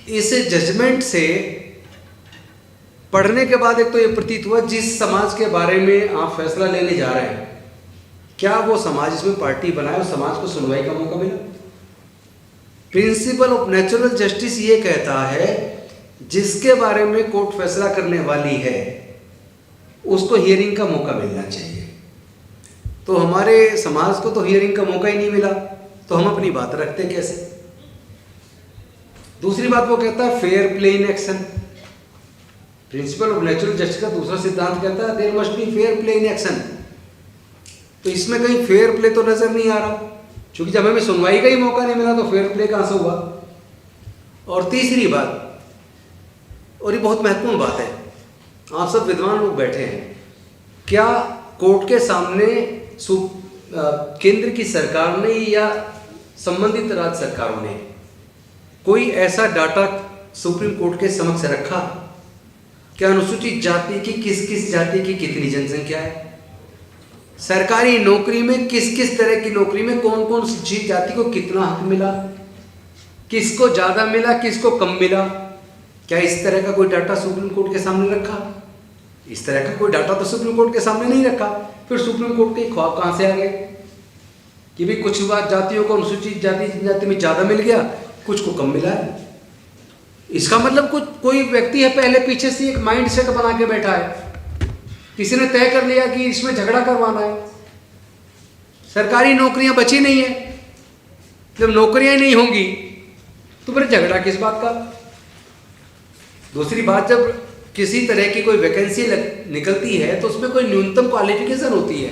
इस जजमेंट से पढ़ने के बाद एक तो ये प्रतीत हुआ, जिस समाज के बारे में आप फैसला लेने जा रहे हैं, क्या वो समाज इसमें पार्टी बनाए और समाज को सुनवाई का मौका मिला? प्रिंसिपल ऑफ नेचुरल जस्टिस ये कहता है जिसके बारे में कोर्ट फैसला करने वाली है उसको हियरिंग का मौका मिलना चाहिए। तो हमारे समाज को तो हियरिंग का मौका ही नहीं मिला, तो हम अपनी बात रखते कैसे? दूसरी बात वो कहता है fair play in action. Principle of natural justice का दूसरा सिद्धांत कहता है there must be fair play in action. तो इसमें कहीं फेयर प्ले तो नजर नहीं आ रहा, क्योंकि जब हमें सुनवाई का ही मौका नहीं मिला तो फेयर प्ले कहां से हुआ? और तीसरी बात, और ये बहुत महत्वपूर्ण बात है, आप सब विद्वान लोग बैठे हैं, क्या कोर्ट के सामने केंद्र की सरकार ने या संबंधित राज्य सरकारों ने कोई ऐसा डाटा सुप्रीम कोर्ट के समक्ष रखा क्या अनुसूचित जाति की किस किस जाति की कितनी जनसंख्या है, सरकारी नौकरी में किस किस तरह की नौकरी में कौन कौन सी जाति को कितना हक मिला, किसको ज्यादा मिला किसको कम मिला? क्या इस तरह का कोई डाटा सुप्रीम कोर्ट के सामने रखा? इस तरह का कोई डाटा तो सुप्रीम कोर्ट के सामने नहीं रखा। फिर सुप्रीम कोर्ट के ख्वाब कहां से आ गए कि भाई कुछ जातियों को अनुसूचित जाति में ज्यादा मिल गया, कुछ को कम मिला है? इसका मतलब कोई व्यक्ति है पहले पीछे से एक माइंड सेट बना के बैठा है, किसी ने तय कर लिया कि इसमें झगड़ा करवाना है। सरकारी नौकरियां बची नहीं है, जब नौकरियां नहीं होंगी तो फिर झगड़ा किस बात का? दूसरी बात, जब किसी तरह की कोई वैकेंसी निकलती है तो उसमें कोई न्यूनतम क्वालिफिकेशन होती है,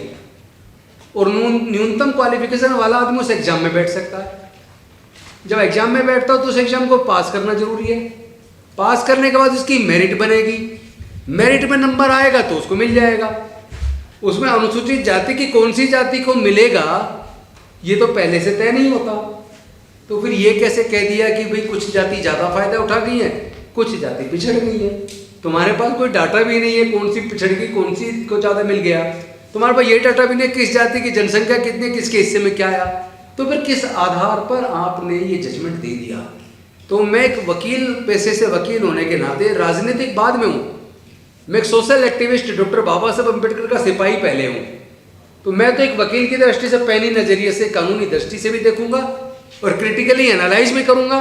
और न्यूनतम क्वालिफिकेशन वाला आदमी उस एग्जाम में बैठ सकता है। जब एग्जाम में बैठता हो तो उस एग्जाम को पास करना जरूरी है, पास करने के बाद उसकी मेरिट बनेगी, मेरिट में नंबर आएगा तो उसको मिल जाएगा। उसमें अनुसूचित जाति की कौन सी जाति को मिलेगा ये तो पहले से तय नहीं होता। तो फिर ये कैसे कह दिया कि भाई कुछ जाति ज्यादा फायदा उठा गई है, कुछ जाति पिछड़ गई है? तुम्हारे पास कोई डाटा भी नहीं है कौन सी पिछड़ गई कौन सी को ज्यादा मिल गया, तुम्हारे पास ये डाटा भी नहीं किस जाति की जनसंख्या कितनी किसके हिस्से में क्या आया, तो फिर किस आधार पर आपने ये जजमेंट दे दिया? तो मैं एक वकील पेशे से वकील होने के नाते राजनीतिक बाद में हूँ, मैं एक सोशल एक्टिविस्ट डॉक्टर बाबा साहब अम्बेडकर का सिपाही पहले हूँ। तो मैं तो एक वकील की दृष्टि से पैनी नजरिए से कानूनी दृष्टि से भी देखूंगा और क्रिटिकली एनालाइज भी करूंगा,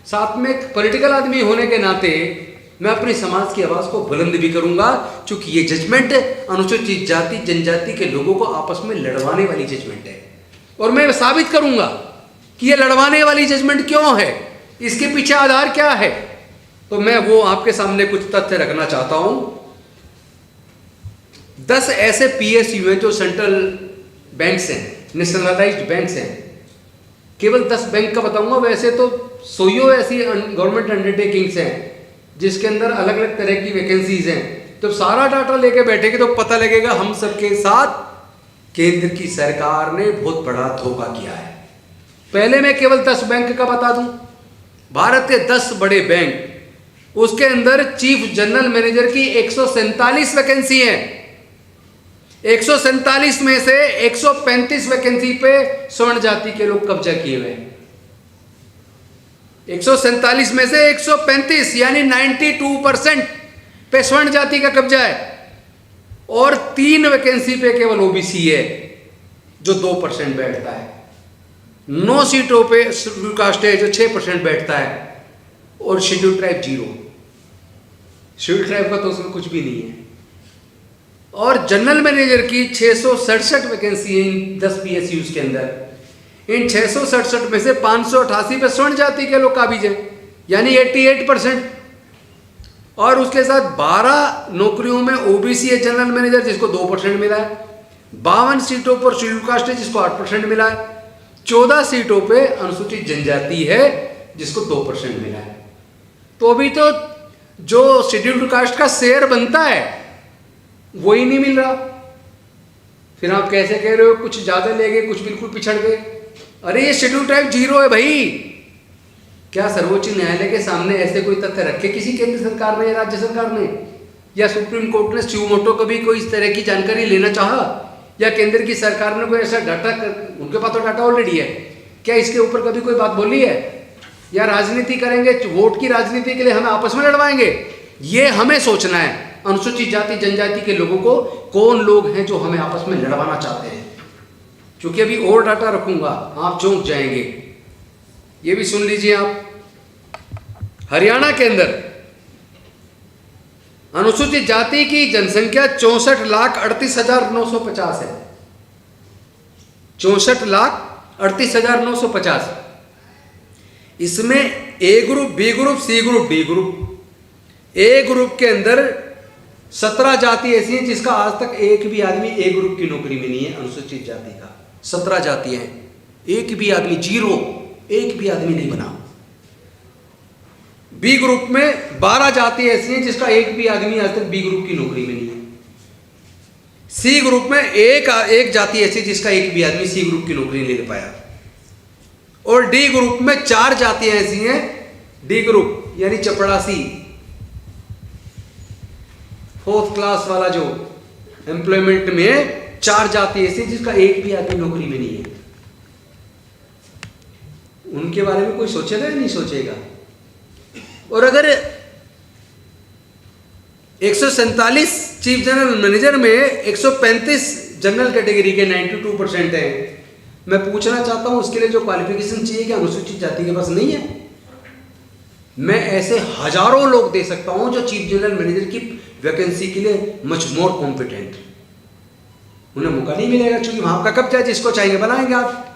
साथ में एक पॉलिटिकल आदमी होने के नाते मैं अपनी समाज की आवाज को बुलंद भी करूंगा, क्योंकि ये जजमेंट अनुसूचित जाति जनजाति के लोगों को आपस में लड़वाने वाली जजमेंट है, और मैं साबित करूंगा कि ये लड़वाने वाली जजमेंट क्यों है, इसके पीछे आधार क्या है। तो मैं वो आपके सामने कुछ तथ्य रखना चाहता हूं। 10 ऐसे PSU हैं जो सेंट्रल बैंक्स हैं, नेशनलाइज्ड बैंक्स हैं, केवल 10 बैंक का बताऊंगा, वैसे तो सोयो ऐसी गवर्नमेंट अंडरटेकिंग्स हैं जिसके अंदर अलग अलग तरह की वैकेंसीज हैं। जब सारा डाटा लेके बैठेंगे तो पता लगेगा हम सबके साथ केंद्र की सरकार ने बहुत बड़ा धोखा किया है। पहले मैं केवल 10 बैंक का बता दूं, भारत के 10 बड़े बैंक, उसके अंदर चीफ जनरल मैनेजर की 147 वैकेंसी है। 147 में से 135 वैकेंसी पे स्वर्ण जाति के लोग कब्जा किए हुए हैं। 147 में से 135 यानी 92% पे स्वर्ण जाति का कब्जा है, और 3 वैकेंसी पे केवल ओबीसी है जो 2% बैठता है। 9 सीटों पे शेड्यूल कास्ट है जो 6% बैठता है, और शेड्यूल ट्राइब 0। शेड्यूल ट्राइब का तो उसमें कुछ भी नहीं है। और जनरल मैनेजर की 667 वैकेंसी है इन 10 PSUs के अंदर। इन 667 में से 588 पे स्वर्ण जाति के लोग काबिज हैं, यानी 88%, और उसके साथ 12 नौकरियों में ओबीसी है जनरल मैनेजर जिसको 2% मिला है, 52 सीटों पर शेड्यूल कास्ट है जिसको 8% मिला है, 14 सीटों पे अनुसूचित जनजाति है जिसको 2% मिला है। तो अभी तो जो शेड्यूल्ड कास्ट का शेयर बनता है वही नहीं मिल रहा। फिर आप कैसे कह रहे हो कुछ ज्यादा ले गए कुछ बिल्कुल पिछड़ गए? अरे ये शेड्यूल ट्राइब 0 है भाई। क्या सर्वोच्च न्यायालय के सामने ऐसे कोई तथ्य रखे किसी केंद्र सरकार ने या राज्य सरकार ने, या सुप्रीम कोर्ट ने सुमोटो कभी कोई इस तरह की जानकारी लेना चाहा, या केंद्र की सरकार ने कोई ऐसा डाटा, उनके पास तो डाटा ऑलरेडी है, क्या इसके ऊपर कभी कोई बात बोली है? या राजनीति करेंगे, वोट की राजनीति के लिए हमें आपस में लड़वाएंगे? ये हमें सोचना है। अनुसूचित जाति जनजाति के लोगों को कौन लोग हैं जो हमें आपस में लड़वाना चाहते हैं। क्योंकि अभी और डाटा रखूंगा, आप चौंक जाएंगे। ये भी सुन लीजिए आप। हरियाणा के अंदर अनुसूचित जाति की जनसंख्या 64,38,950 है। 64,38,950। इसमें A group, B group, C group, D group. A group के अंदर 17 जाति ऐसी हैं जिसका आज तक एक भी आदमी ए ग्रुप की नौकरी में नहीं है। अनुसूचित जाति का 17 जातियां हैं, एक भी आदमी, 0, एक भी आदमी नहीं बना। बी ग्रुप में 12 जाति ऐसी हैं जिसका एक भी आदमी आज तक बी ग्रुप की नौकरी में नहीं है। सी ग्रुप में एक जाति ऐसी जिसका एक भी आदमी सी ग्रुप की नौकरी नहीं ले पाया। और डी ग्रुप में 4 जातियां ऐसी हैं, डी ग्रुप यानी चपड़ासी, 4th क्लास वाला जो एम्प्लॉयमेंट में 4 जाति ऐसी जिसका एक भी आदमी नौकरी में नहीं है। उनके बारे में कोई सोचेगा या नहीं सोचेगा? और अगर 147 चीफ जनरल मैनेजर में 135 जनरल कैटेगरी के 92% हैं, मैं पूछना चाहता हूं उसके लिए जो क्वालिफिकेशन चाहिए क्या अनुसूचित जाति के पास नहीं है? मैं ऐसे हजारों लोग दे सकता हूं जो चीफ जनरल मैनेजर की वैकेंसी के लिए मच मोर कॉम्पिटेंट। उन्हें मौका नहीं मिलेगा क्योंकि वहां का कब्जा, जिसको चाहिए बनाएंगे आप।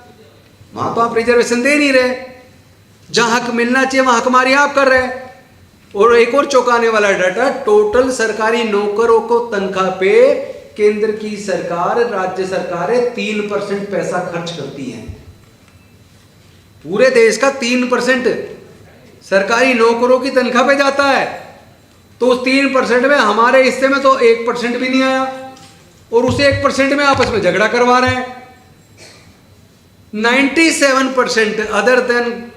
वहां तो आप रिजर्वेशन दे नहीं रहे, जहां हक मिलना चाहिए वहां हकमारी आप कर रहे हैं। और एक और चौंकाने वाला डाटा, टोटल सरकारी नौकरों को तनख्वाह पे केंद्र की सरकार, राज्य सरकारें 3% पैसा खर्च करती हैं। पूरे देश का 3% सरकारी नौकरों की तनख्वाह पे जाता है। तो उस 3% में हमारे हिस्से में तो 1% भी नहीं आया, और उसे 1% में आपस में झगड़ा करवा रहे हैं। 97% अदर देन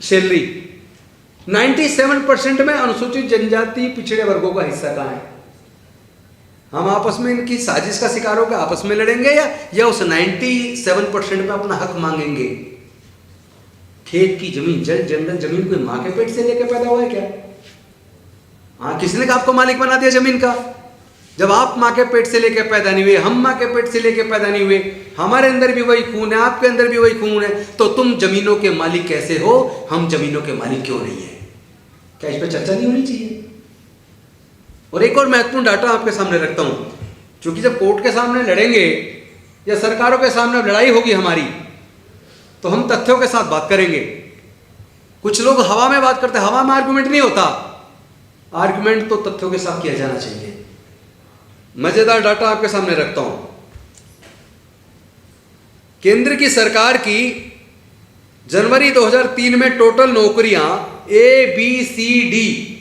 सैलरी, 97% में अनुसूचित जनजाति पिछड़े वर्गों का हिस्सा कहां है? हम आपस में इनकी साजिश का शिकार होकर आपस में लड़ेंगे या उस 97% में अपना हक मांगेंगे? खेत की जमीन, जंगल जमीन कोई मां के पेट से लेकर पैदा हुआ है क्या? हाँ, किसने आपको मालिक बना दिया जमीन का? जब आप मां के पेट से लेकर पैदा नहीं हुए, हम मां के पेट से लेकर पैदा नहीं हुए, हमारे अंदर भी वही खून है, आपके अंदर भी वही खून है, तो तुम जमीनों के मालिक कैसे हो? हम जमीनों के मालिक क्यों नहीं है? क्या इस पर चर्चा नहीं होनी चाहिए? और एक और महत्वपूर्ण डाटा आपके सामने रखता हूं, क्योंकि जब कोर्ट के सामने लड़ेंगे या सरकारों के सामने लड़ाई होगी हमारी, तो हम तथ्यों के साथ बात करेंगे। कुछ लोग हवा में बात करते हैं, हवा में आर्गुमेंट नहीं होता। आर्गुमेंट तो तथ्यों के साथ किया जाना चाहिए। मजेदार डाटा आपके सामने रखता हूं। केंद्र की सरकार की जनवरी 2003 में टोटल नौकरियां ए, बी, सी, डी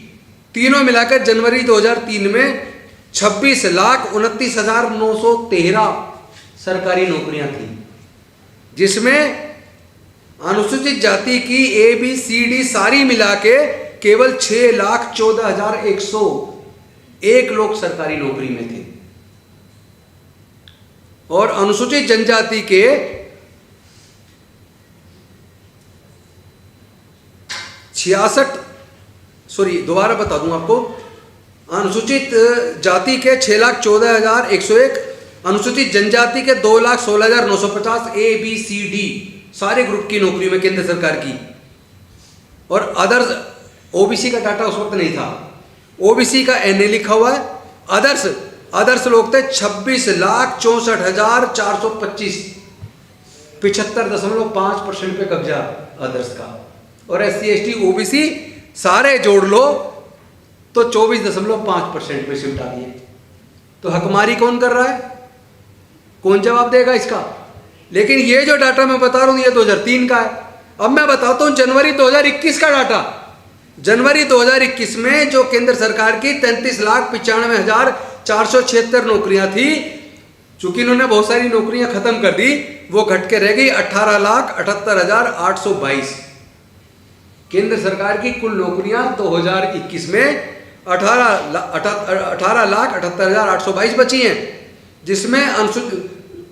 तीनों मिलाकर जनवरी 2003 में 26,29,913 सरकारी नौकरियां थी, जिसमें अनुसूचित जाति की ए, बी, सी, डी सारी मिला के केवल 6,14,101 लोग सरकारी नौकरी में थे। और अनुसूचित जनजाति के 66 बता दूं आपको, अनुसूचित जाति के 6,14,101, अनुसूचित जनजाति के 2,16,950 ए, बी, सी, डी सारे ग्रुप की नौकरी में केंद्र सरकार की। और अदर्स, ओबीसी का डाटा उस वक्त नहीं था, ओबीसी का एनए लिखा हुआ है। अदर्स लोग थे 26,64,425, 75.5% पे कब्जा अदर्स का। और SC, ST, ओबीसी सारे जोड़ लो तो 24.5% पे शिफ्ट आ दिए। तो हकमारी कौन कर रहा है? कौन जवाब देगा इसका? लेकिन ये जो डाटा मैं बता रहा हूं ये 2003 का है। अब मैं बताता हूं जनवरी 2021 का डाटा। जनवरी 2021 में जो केंद्र सरकार की 33,95,476 नौकरियां थी, चूंकि इन्होंने बहुत सारी नौकरियां खत्म कर दी, वो घट के रह गई 18,78,822। केंद्र सरकार की कुल नौकरियां 2021 में 18,78,822 बची हैं, जिसमें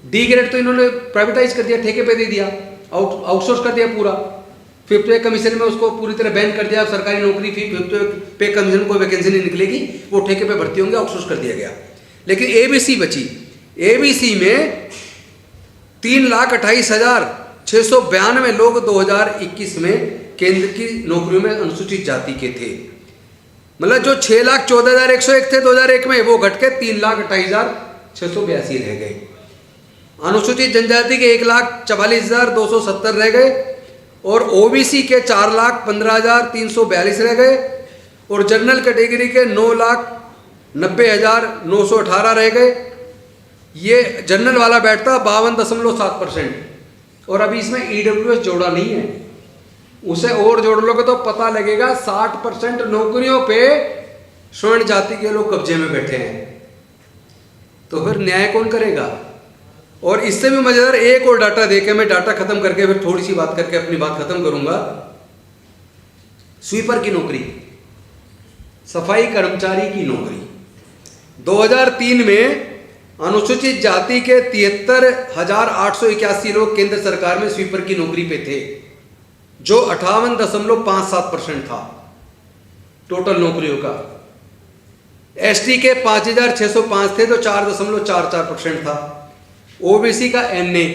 डी ग्रेड तो इन्होंने प्राइवेटाइज कर दिया, ठेके पे दे दिया, आउटसोर्स कर दिया पूरा। फिफ्थ पे कमीशन में उसको पूरी तरह बैन कर दिया, सरकारी नौकरी फिफ्थ पे कमीशन कोई वैकेंसी नहीं निकलेगी, वो ठेके पे भर्ती होंगे, आउटसोर्स कर दिया गया। लेकिन एबीसी बची। एबीसी में 3,28,692 लोग 2021 में केंद्र की नौकरियों में अनुसूचित जाति के थे। मतलब जो 6,14,101 थे 2001 में, वो घट के 3,28,682 रह गए। अनुसूचित जनजाति के 1,44,270 रह गए और ओबीसी के 4,15,342 रह गए और जनरल कैटेगरी के 9,90,918 रह गए। ये जनरल वाला बैठता 52.7%। और अभी इसमें ईडब्ल्यूएस जोड़ा नहीं है, उसे और जोड़ लोगे तो पता लगेगा 60% नौकरियों पे स्वर्ण जाति के लोग कब्जे में बैठे हैं। तो फिर न्याय कौन करेगा? और इससे भी मजेदार एक और डाटा देके मैं डाटा खत्म करके फिर थोड़ी सी बात करके अपनी बात खत्म करूंगा। स्वीपर की नौकरी, सफाई कर्मचारी की नौकरी, 2003 में अनुसूचित जाति के 73,881 लोग केंद्र सरकार में स्वीपर की नौकरी पे थे, जो 58.57% था टोटल नौकरियों का। एसटी के 5,605 थे, तो 4.44% था। ओबीसी का एनए,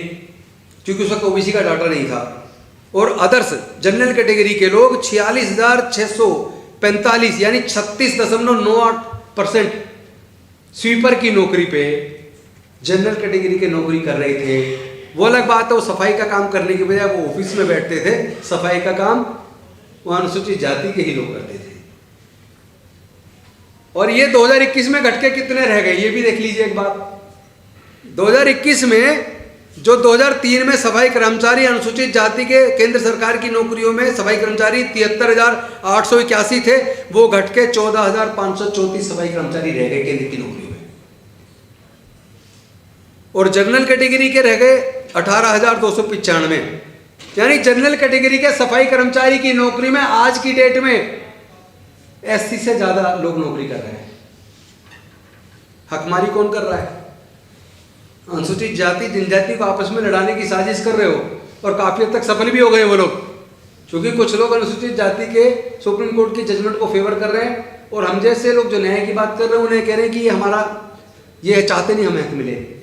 क्योंकि उस वक्त ओबीसी का डाटा नहीं था, और अदर्स जनरल कैटेगरी के लोग 46,645 यानी 36.98% स्वीपर की नौकरी पे जनरल कैटेगरी के नौकरी कर रहे थे। वो अलग बात है, वो सफाई का काम करने के बजाय वो ऑफिस में बैठते थे, सफाई का काम वो अनुसूचित जाति के ही लोग करते थे। और ये 2021 में घट के कितने रह गए, ये भी देख लीजिए एक बात। 2021 में जो 2003 में सफाई कर्मचारी अनुसूचित जाति के केंद्र सरकार की नौकरियों में सफाई कर्मचारी 73,881 थे, वो घट के 14,534 सफाई कर्मचारी रह गए केंद्र की नौकरियों में। और जनरल कैटेगरी के रह गए 18,295। यानी जनरल कैटेगरी के सफाई कर्मचारी की नौकरी में आज की डेट में एससी से ज्यादा लोग नौकरी कर रहे हैं। हकमारी कौन कर रहा है? अनुसूचित जाति जनजाति को आपस में लड़ाने की साजिश कर रहे हो, और काफी हद तक सफल भी हो गए वो लोग, क्योंकि कुछ लोग अनुसूचित जाति के सुप्रीम कोर्ट की जजमेंट को फेवर कर रहे हैं, और हम जैसे लोग जो न्याय की बात कर रहे हैं उन्हें कह रहे हैं कि ये हमारा, ये चाहते नहीं हमें हक मिले।